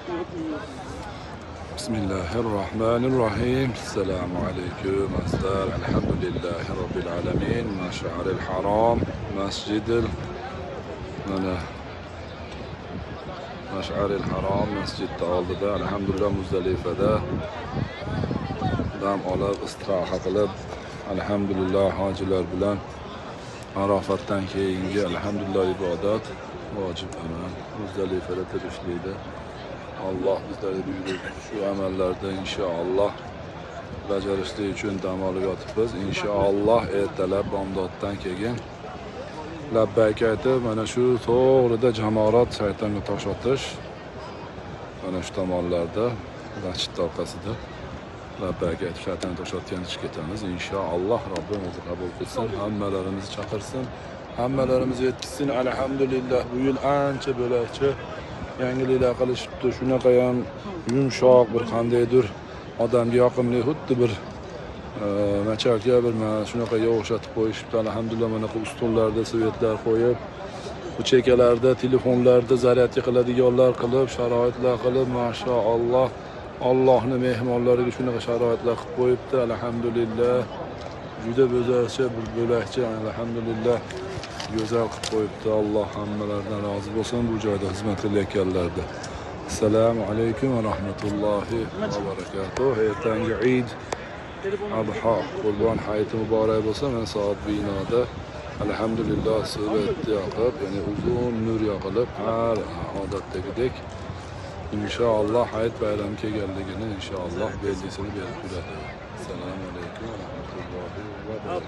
Bismillahirrahmanirrahim. Assalomu alaykum azizlar. Alhamdulillahi robbil alamin. Mash'aril harom, masjidil mana Mash'aril harom masjidda oldida alhamdulillah Muzdalifada dam olib istiroha qilib alhamdulillah hojilar bilan Arofatdan keyingi alhamdulillah ibodat vojib amal Muzdalifada turishlikda Allah bizlarga buyurdi. Shu amallarda inshaalloh bajarishlik uchun dam olib yotibmiz. Inshaalloh ertalab bomdoddan keyin labbayk aytib mana shu to'g'rida jamorat shaytonga tosh otish mana shu tomonlarda masjid orqasida labbayk aytib shaytonga tosh otgan ish ketamiz. Inshaalloh Robbim o'zi qabul qilsin, hammalarimizni chaqirsin, hammalarimizni yetkazsin. Alhamdulillah bu yil ancha bo'lakcha yangiliklar qilishibdi. Shunaqa ham yumshoq bir qandaydir odamga yoqimli xuddi bir machaka bir shunaqaga o'xshatib qo'yishibdi. Alhamdulillah mana bu ustollarda svetlar qo'yib, bu chekalarda telefonlarda zaryadka qiladiganlar qilib, sharoitlar qilib, mashaalloh Allohning mehmonlariga shunaqa sharoitlar qilib qo'yibdi. Alhamdulillah juda bo'zarcha bir bo'lakcha alhamdulillah go'zal qilib qo'yibdi. Alloh hammalaridan rozi bo'lsin bu joyda xizmat qilayotganlarda. Assalomu alaykum va rahmatullohi va barakatuh. Ertangi Eid Adha Qurbon hayiti muborak bo'lsin. Men soat binoda alhamdulillah surat yoqib, ya'ni uzun nur yoqilib, har odatdagidek inshaalloh hayit bayrami kelganligini inshaalloh belgisini berib turadi. Assalomu alaykum va rahmatullohi va barakatuh.